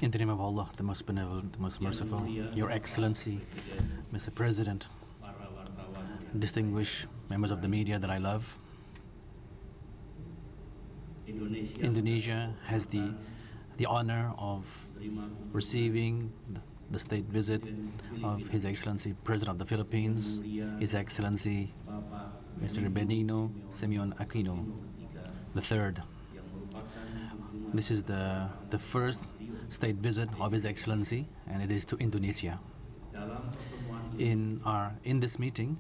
In the name of Allah, the most benevolent, the most merciful, Your Excellency, Mr. President, distinguished members of the media that I love, Indonesia has the honor of receiving the state visit of His Excellency President of the Philippines, His Excellency Mr. Benigno Simeon Aquino III. This is the first state visit of His Excellency, and it is to Indonesia. In this meeting,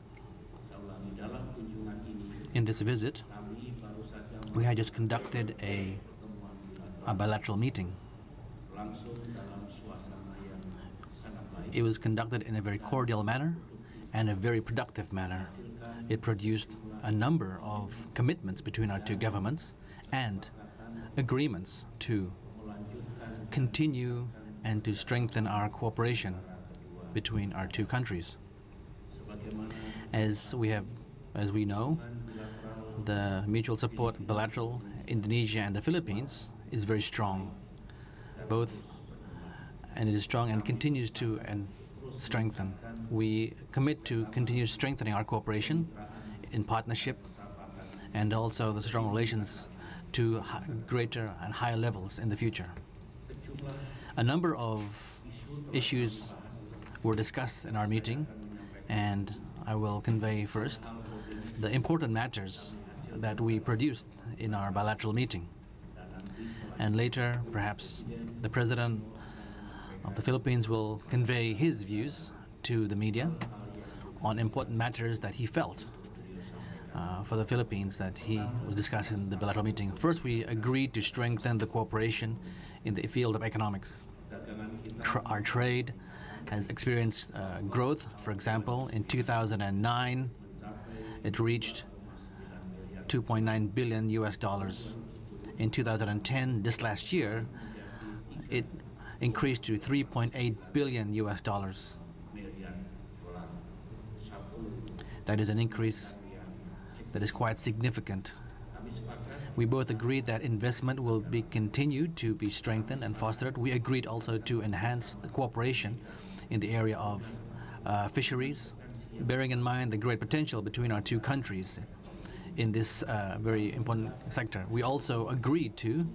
in this visit, we had just conducted a bilateral meeting. It was conducted in a very cordial manner and a very productive manner. It produced a number of commitments between our two governments and agreements to continue and to strengthen our cooperation between our two countries. As we know, the mutual support bilateral Indonesia and the Philippines is very strong. And it is strong and continues to strengthen. We commit to continue strengthening our cooperation in partnership and also the strong relations to greater and higher levels in the future. A number of issues were discussed in our meeting, and I will convey first the important matters that we produced in our bilateral meeting. And later, perhaps, the President of the Philippines will convey his views to the media on important matters that he felt for the Philippines that he was discussing in the bilateral meeting. First, we agreed to strengthen the cooperation in the field of economics. Our trade has experienced growth. For example, in 2009, it reached $2.9 billion US dollars. In 2010, this last year, it increased to $3.8 billion US dollars. That is an increase that is quite significant. We both agreed that investment will be continued to be strengthened and fostered. We agreed also to enhance the cooperation in the area of fisheries, bearing in mind the great potential between our two countries in this very important sector. We also agreed to,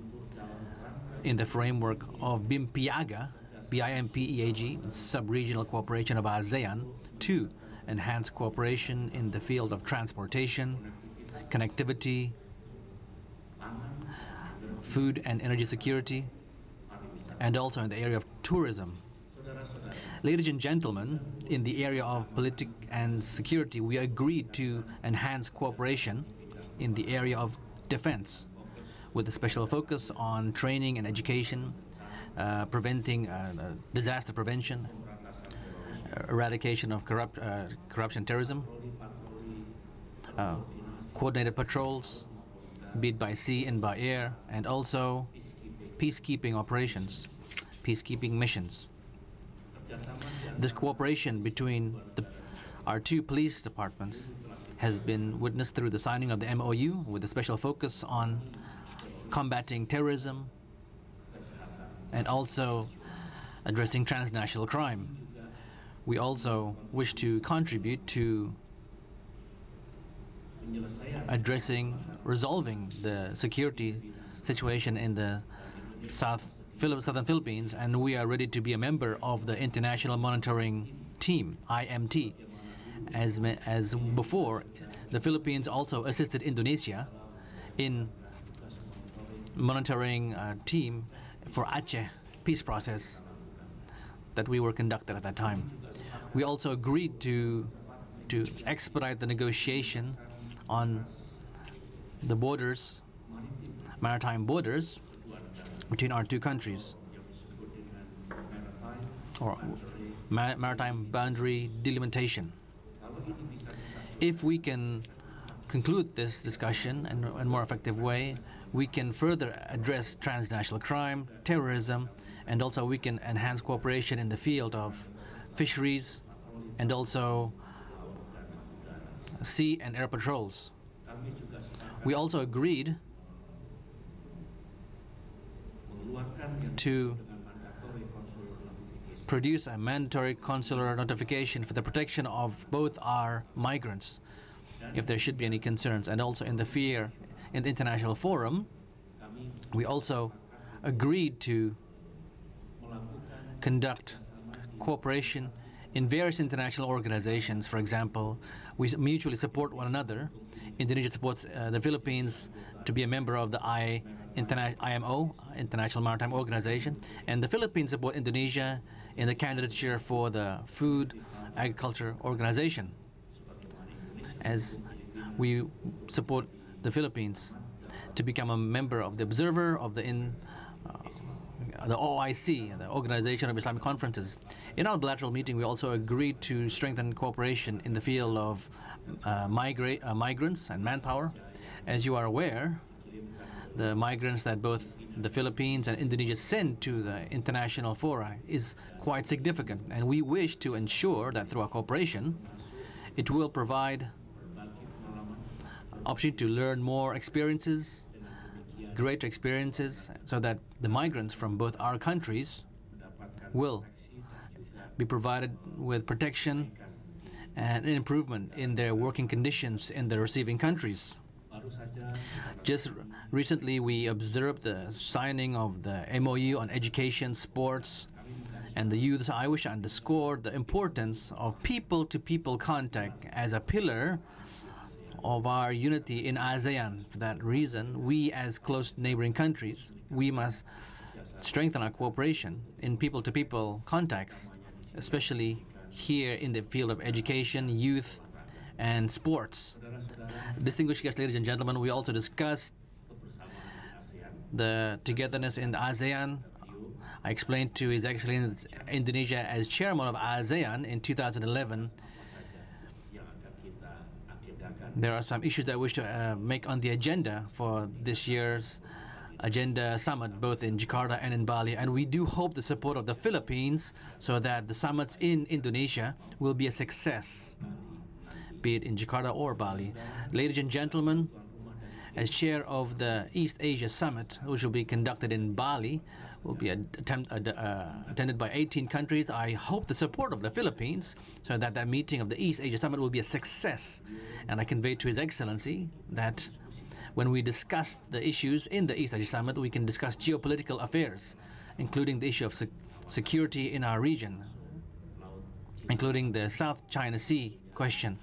in the framework of BIMPEAG, BIMPEAG, sub-regional cooperation of ASEAN, to enhance cooperation in the field of transportation, connectivity, food and energy security, and also in the area of tourism. Ladies and gentlemen, in the area of politics and security, we agreed to enhance cooperation in the area of defense, with a special focus on training and education, preventing disaster prevention, eradication of corruption, terrorism, coordinated patrols, be it by sea and by air, and also peacekeeping operations, peacekeeping missions. This cooperation between our two police departments has been witnessed through the signing of the MOU with a special focus on combating terrorism and also addressing transnational crime. We also wish to contribute to resolving the security situation in the Southern Philippines, and we are ready to be a member of the International Monitoring Team, IMT. As before, the Philippines also assisted Indonesia in monitoring team for Aceh peace process that we were conducted at that time. We also agreed to expedite the negotiation on the borders, maritime borders between our two countries, or maritime boundary delimitation. If we can conclude this discussion in a more effective way, we can further address transnational crime, terrorism, and also we can enhance cooperation in the field of fisheries and also sea and air patrols. We also agreed to produce a mandatory consular notification for the protection of both our migrants, if there should be any concerns. And also in the international forum, we also agreed to conduct cooperation in various international organizations. For example, we mutually support one another. Indonesia supports the Philippines to be a member of the IMO, International Maritime Organization, and the Philippines support Indonesia in the candidature for the Food Agriculture Organization, as we support the Philippines to become a member of the observer of the OIC, the Organization of Islamic Conferences. In our bilateral meeting, we also agreed to strengthen cooperation in the field of migrants and manpower. As you are aware, the migrants that both the Philippines and Indonesia send to the international fora is quite significant, and we wish to ensure that through our cooperation, it will provide opportunity to learn more experiences, greater experiences, so that the migrants from both our countries will be provided with protection and an improvement in their working conditions in the receiving countries. Just recently, we observed the signing of the MOU on education, sports, and the youth. I wish to underscore the importance of people-to-people contact as a pillar of our unity in ASEAN. For that reason, we as close neighboring countries, we must strengthen our cooperation in people-to-people contacts, especially here in the field of education, youth, and sports. Distinguished guests, ladies and gentlemen, we also discussed the togetherness in the ASEAN. I explained to His Excellency Indonesia as chairman of ASEAN in 2011. There are some issues that I wish to make on the agenda for this year's Agenda Summit, both in Jakarta and in Bali, and we do hope the support of the Philippines so that the summits in Indonesia will be a success, be it in Jakarta or Bali. Ladies and gentlemen, as chair of the East Asia Summit, which will be conducted in Bali, will be attended by 18 countries. I hope the support of the Philippines so that that meeting of the East Asia Summit will be a success. And I convey to His Excellency that when we discuss the issues in the East Asia Summit, we can discuss geopolitical affairs, including the issue of security in our region, including the South China Sea question,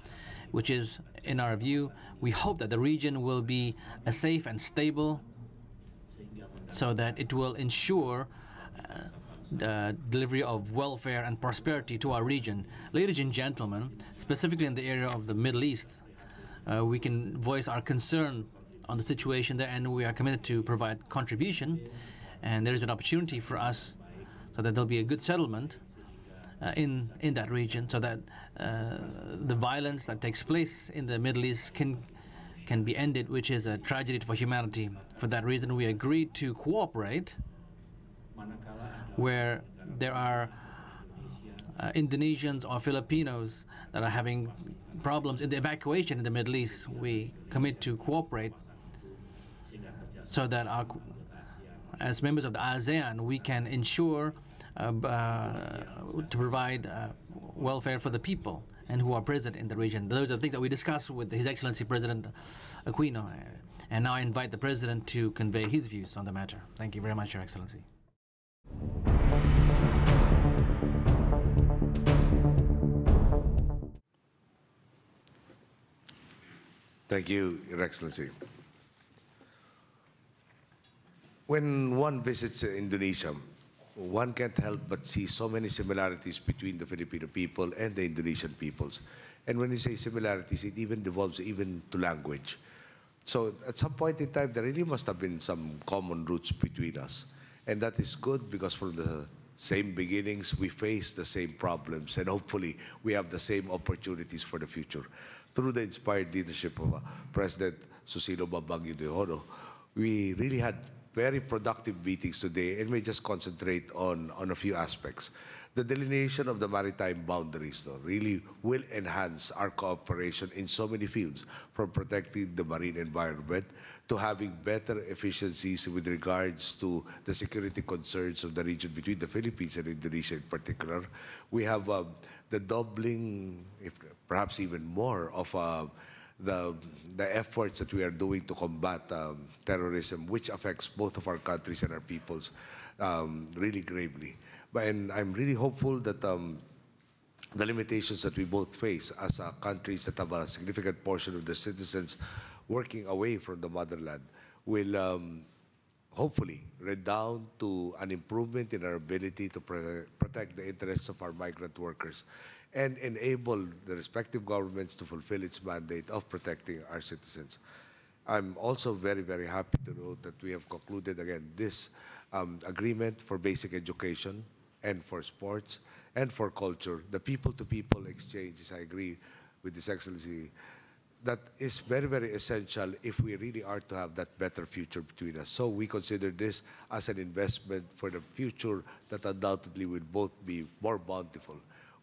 which is, in our view, we hope that the region will be a safe and stable so that it will ensure the delivery of welfare and prosperity to our region. Ladies and gentlemen, specifically in the area of the Middle East, we can voice our concern on the situation there, and we are committed to provide contribution, and there is an opportunity for us so that there'll be a good settlement in that region, so that the violence that takes place in the Middle East can be ended, which is a tragedy for humanity. For that reason, we agreed to cooperate where there are Indonesians or Filipinos that are having problems in the evacuation in the Middle East. We commit to cooperate so that as members of the ASEAN, we can ensure to provide welfare for the people and who are present in the region. Those are the things that we discussed with His Excellency President Aquino. And now I invite the President to convey his views on the matter. Thank you very much, Your Excellency. Thank you, Your Excellency. When one visits Indonesia, one can't help but see so many similarities between the Filipino people and the Indonesian peoples. And when you say similarities, it even devolves even to language. So at some point in time, there really must have been some common roots between us. And that is good because from the same beginnings, we face the same problems, and hopefully we have the same opportunities for the future. Through the inspired leadership of President Susilo Bambang Yudhoyono, we really had very productive meetings today, and we just concentrate on a few aspects. the delineation of the maritime boundaries really will enhance our cooperation in so many fields, from protecting the marine environment to having better efficiencies with regards to the security concerns of the region between the Philippines and Indonesia in particular. We have the doubling, if perhaps even more, of the efforts that we are doing to combat terrorism, which affects both of our countries and our peoples really gravely. And I'm really hopeful that the limitations that we both face as countries that have a significant portion of the citizens working away from the motherland will hopefully redound to an improvement in our ability to protect the interests of our migrant workers and enable the respective governments to fulfill its mandate of protecting our citizens. I'm also very, very happy to note that we have concluded again this agreement for basic education and for sports and for culture. The people-to-people exchanges, I agree with His Excellency, that is very, very essential if we really are to have that better future between us. So we consider this as an investment for the future that undoubtedly will both be more bountiful.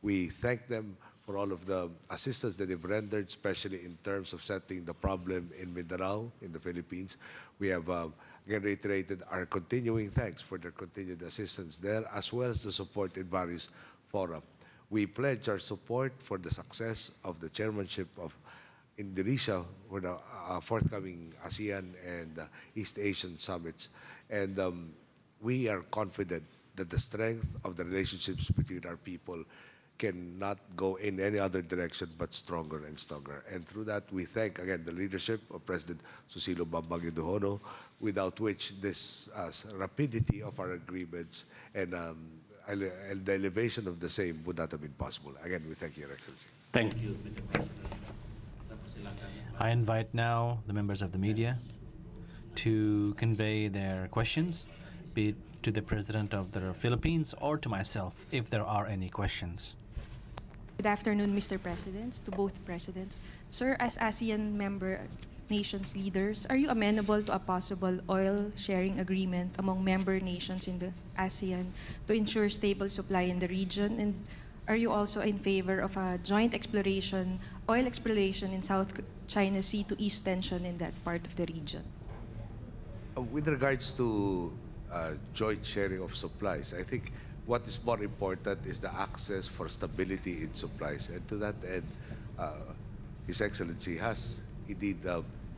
We thank them for all of the assistance that they've rendered, especially in terms of settling the problem in Mindanao, in the Philippines. We have again reiterated our continuing thanks for their continued assistance there, as well as the support in various fora. We pledge our support for the success of the chairmanship of Indonesia for the forthcoming ASEAN and East Asian summits. And we are confident that the strength of the relationships between our people cannot go in any other direction but stronger and stronger. And through that, we thank again the leadership of President Susilo Bambang Yudhoyono, without which this rapidity of our agreements and the elevation of the same would not have been possible. Again, we thank you, Your Excellency. Thank you, Mr. President. I invite now the members of the media to convey their questions, be it to the President of the Philippines or to myself, if there are any questions. Good afternoon, Mr. President, to both presidents. Sir, as ASEAN member nations leaders, are you amenable to a possible oil sharing agreement among member nations in the ASEAN to ensure stable supply in the region? And are you also in favor of a joint exploration, oil exploration in South China Sea to ease tension in that part of the region? With regards to joint sharing of supplies, I think what is more important is the access for stability in supplies. And to that end, His Excellency has indeed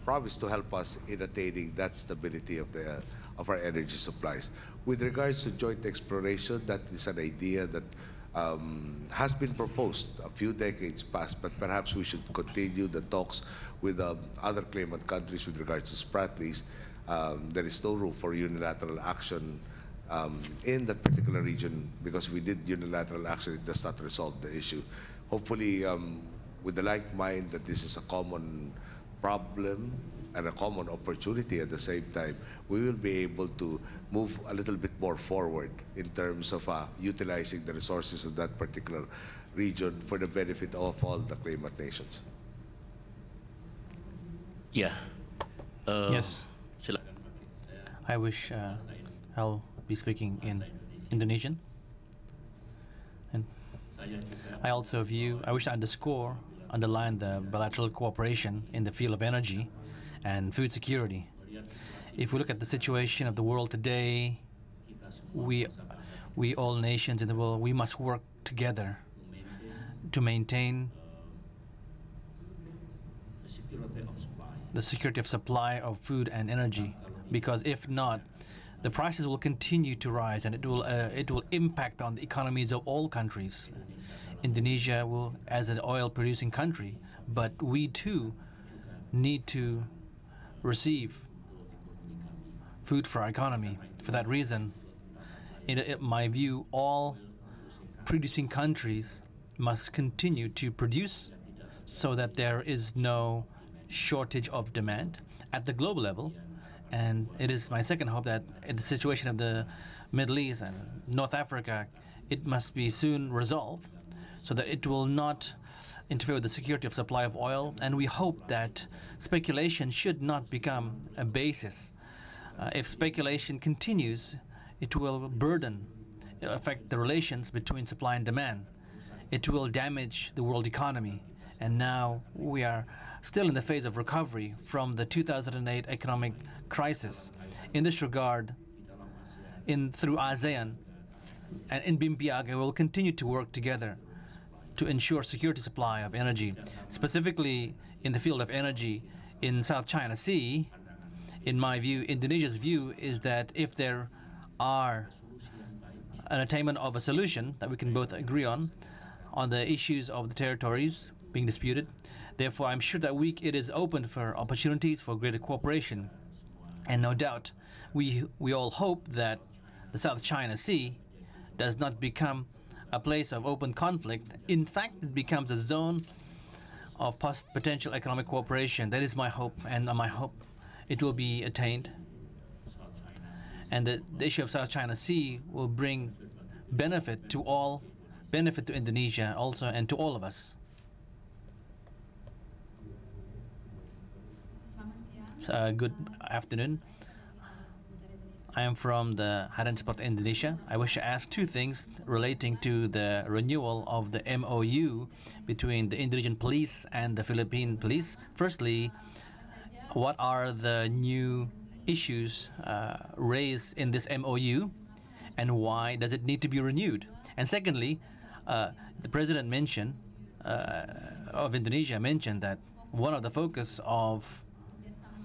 promised to help us in attaining that stability of our energy supplies. With regards to joint exploration, that is an idea that has been proposed a few decades past, but perhaps we should continue the talks with other claimant countries with regards to Spratlys. There is no room for unilateral action in that particular region, because if we did unilateral action, it does not resolve the issue. Hopefully, with the like mind that this is a common problem and a common opportunity at the same time, we will be able to move a little bit more forward in terms of utilizing the resources of that particular region for the benefit of all the claimant nations. Yeah. Yes. I wish I'll be speaking in Indonesian. And I wish to underline the bilateral cooperation in the field of energy and food security. If we look at the situation of the world today, we all nations in the world, we must work together to maintain the security of supply of food and energy, because if not, the prices will continue to rise, and it will impact on the economies of all countries. Indonesia will, as an oil-producing country, but we too need to receive food for our economy. For that reason, in my view, all producing countries must continue to produce so that there is no shortage of demand at the global level. And it is my second hope that in the situation of the Middle East and North Africa, it must be soon resolved so that it will not interfere with the security of supply of oil. And we hope that speculation should not become a basis. If speculation continues, it will burden affect the relations between supply and demand. It will damage the world economy. And now we are still in the phase of recovery from the 2008 economic crisis. In this regard, through ASEAN and in BIMPIAG, we will continue to work together to ensure security supply of energy, specifically in the field of energy in South China Sea. In my view, Indonesia's view is that if there are an attainment of a solution that we can both agree on the issues of the territories being disputed, therefore I'm sure that it is open for opportunities for greater cooperation. And no doubt, we all hope that the South China Sea does not become a place of open conflict. In fact, it becomes a zone of potential economic cooperation. That is my hope, and my hope it will be attained. And the issue of South China Sea will bring benefit to Indonesia also, and to all of us. Good afternoon. I am from the Harian Sport Indonesia. I wish to ask two things relating to the renewal of the MOU between the Indonesian police and the Philippine police. Firstly, what are the new issues raised in this MOU, and why does it need to be renewed? And secondly, the president of Indonesia mentioned that one of the focus of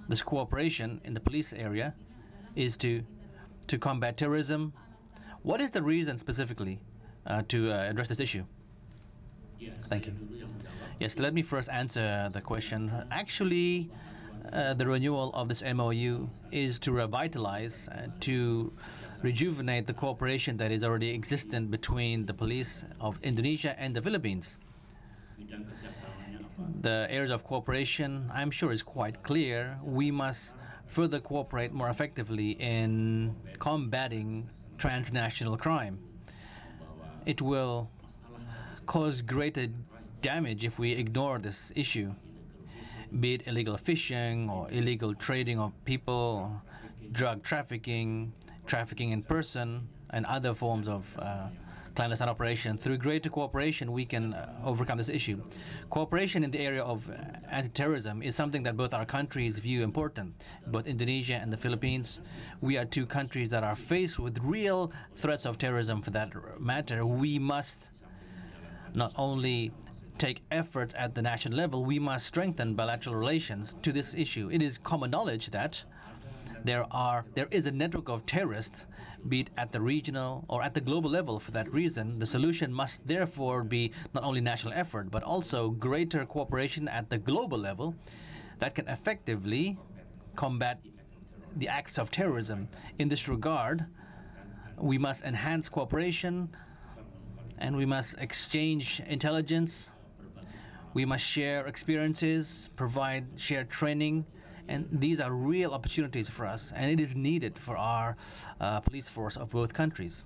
this cooperation in the police area is to combat terrorism. What is the reason specifically to address this issue? Thank you. Yes, let me first answer the question. Actually, the renewal of this MOU is to revitalize, to rejuvenate the cooperation that is already existent between the police of Indonesia and the Philippines. The areas of cooperation, I'm sure, is quite clear. We must further cooperate more effectively in combating transnational crime. It will cause greater damage if we ignore this issue, be it illegal fishing or illegal trading of people, drug trafficking, trafficking in person, and other forms of clandestine operation. Through greater cooperation, we can overcome this issue. Cooperation in the area of anti-terrorism is something that both our countries view important. Both Indonesia and the Philippines, we are two countries that are faced with real threats of terrorism. For that matter, we must not only take efforts at the national level, we must strengthen bilateral relations to this issue. It is common knowledge that there is a network of terrorists, be it at the regional or at the global level. For that reason, the solution must therefore be not only national effort, but also greater cooperation at the global level that can effectively combat the acts of terrorism. In this regard, we must enhance cooperation, and we must exchange intelligence. We must share experiences, provide shared training, and these are real opportunities for us, and it is needed for our police force of both countries.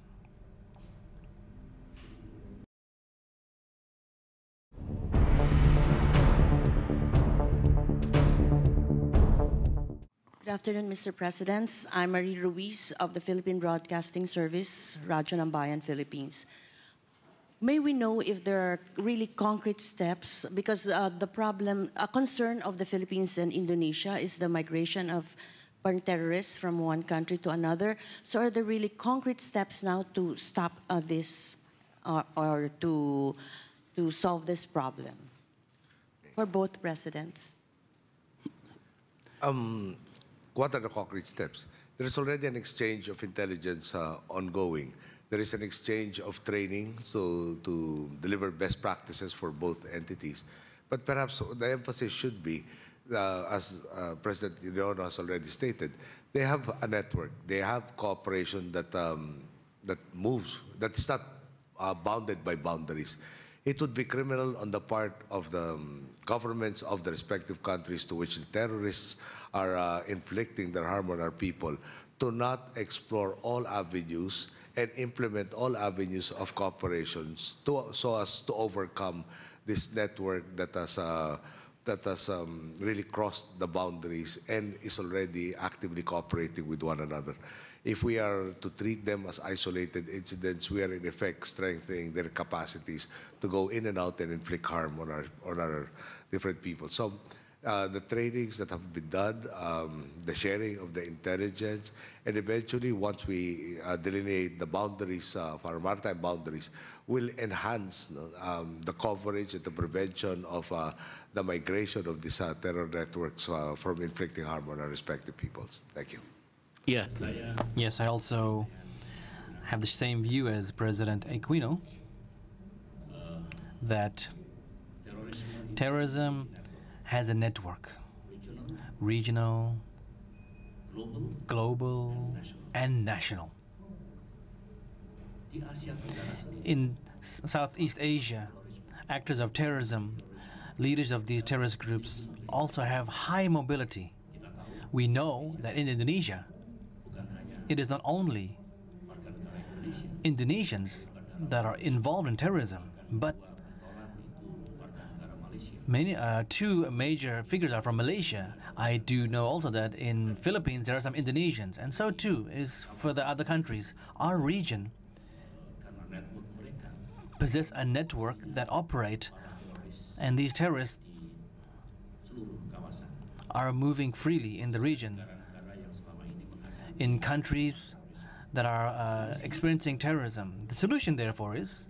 Good afternoon, Mr. President. I'm Marie Ruiz of the Philippine Broadcasting Service, Radyo ng Bayan, Philippines. May we know if there are really concrete steps, because the problem, a concern of the Philippines and Indonesia is the migration of terrorists from one country to another. So are there really concrete steps now to stop this or to solve this problem for both presidents? What are the concrete steps? There is already an exchange of intelligence ongoing. There is an exchange of training to deliver best practices for both entities. But perhaps the emphasis should be, as President Yudhoyono has already stated, they have a network. They have cooperation that moves, that is not bounded by boundaries. It would be criminal on the part of the governments of the respective countries to which the terrorists are inflicting their harm on our people to not explore all avenues and implement all avenues of cooperation so as to overcome this network that has that has really crossed the boundaries and is already actively cooperating with one another. If we are to treat them as isolated incidents, we are in effect strengthening their capacities to go in and out and inflict harm on our different people. So the trainings that have been done, the sharing of the intelligence, and eventually once we delineate the boundaries of our maritime boundaries, will enhance the coverage and the prevention of the migration of these terror networks from inflicting harm on our respective peoples. Thank you. Yes. Yes, I also have the same view as President Aquino that terrorism has a network, regional, global, and national. In Southeast Asia, actors of terrorism, leaders of these terrorist groups also have high mobility. We know that in Indonesia, it is not only Indonesians that are involved in terrorism, but two major figures are from Malaysia. I do know also that in Philippines there are some Indonesians, and so too is for the other countries. Our region possess a network that operate, and these terrorists are moving freely in the region. In countries that are experiencing terrorism. The solution, therefore, is,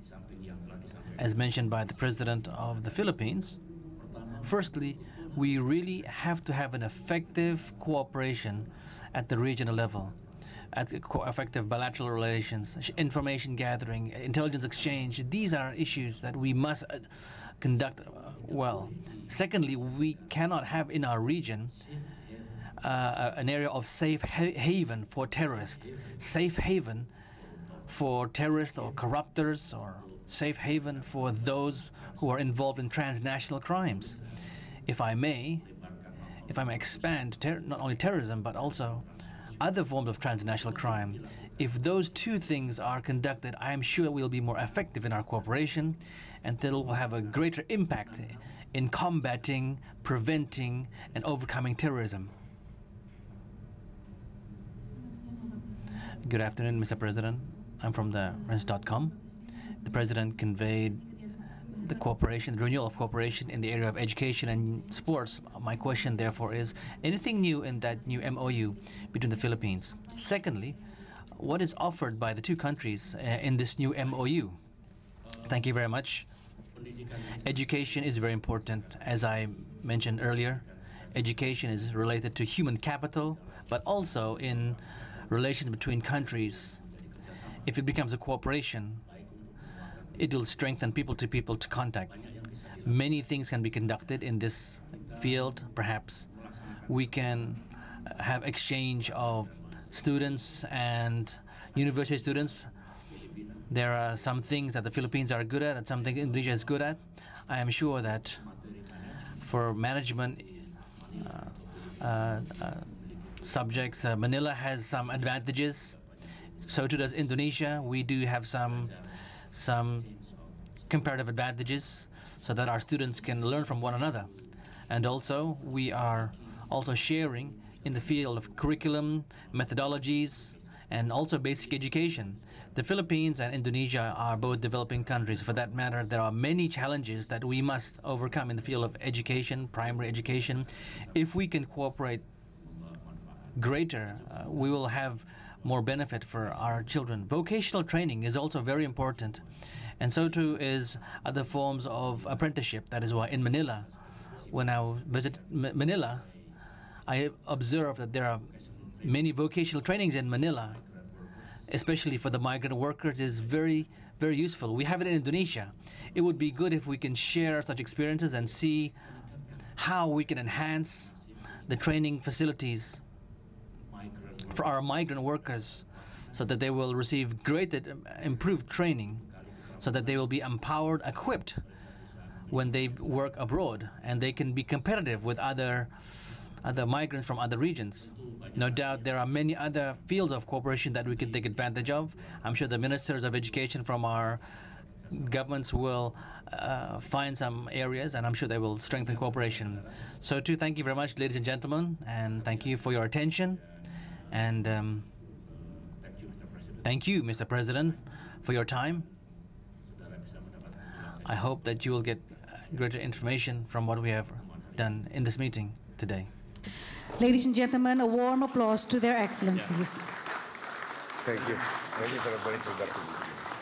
as mentioned by the President of the Philippines, firstly, we really have to have an effective cooperation at the regional level, at effective bilateral relations, information gathering, intelligence exchange. These are issues that we must conduct well. Secondly, we cannot have in our region an area of safe haven for terrorists, safe haven for terrorists or corruptors, or safe haven for those who are involved in transnational crimes. If I may expand not only terrorism but also other forms of transnational crime, if those two things are conducted, I am sure we'll be more effective in our cooperation, and that will have a greater impact in combating, preventing, and overcoming terrorism. Good afternoon, Mr. President. I'm from the Rents.com. The President conveyed the cooperation, the renewal of cooperation in the area of education and sports. My question, therefore, is anything new in that new MOU between the Philippines? Secondly, what is offered by the two countries in this new MOU? Thank you very much. Education is very important. As I mentioned earlier, education is related to human capital, but also in relations between countries. If it becomes a cooperation, it will strengthen people-to-people contact. Many things can be conducted in this field. Perhaps we can have exchange of students and university students. There are some things that the Philippines are good at and some things Indonesia is good at. I am sure that for management subjects, Manila has some advantages. So too does Indonesia. We do have some comparative advantages so that our students can learn from one another. And also, we are also sharing in the field of curriculum, methodologies, and also basic education. The Philippines and Indonesia are both developing countries. For that matter, there are many challenges that we must overcome in the field of education, primary education. If we can cooperate greater, we will have more benefit for our children. Vocational training is also very important, and so too is other forms of apprenticeship. That is why in Manila, when I visit Manila, I observe that there are many vocational trainings in Manila, especially for the migrant workers. Is very, very useful. We have it in Indonesia. It would be good if we can share such experiences and see how we can enhance the training facilities for our migrant workers so that they will receive greater, improved training, so that they will be empowered, equipped when they work abroad, and they can be competitive with other migrants from other regions. No doubt there are many other fields of cooperation that we can take advantage of. I'm sure the ministers of education from our governments will find some areas, and I'm sure they will strengthen cooperation. So, too, thank you very much, ladies and gentlemen, and thank you for your attention. And thank you, Mr. President, for your time. I hope that you will get greater information from what we have done in this meeting today. Ladies and gentlemen, a warm applause to their excellencies. Thank you. Thank you for a very productive meeting.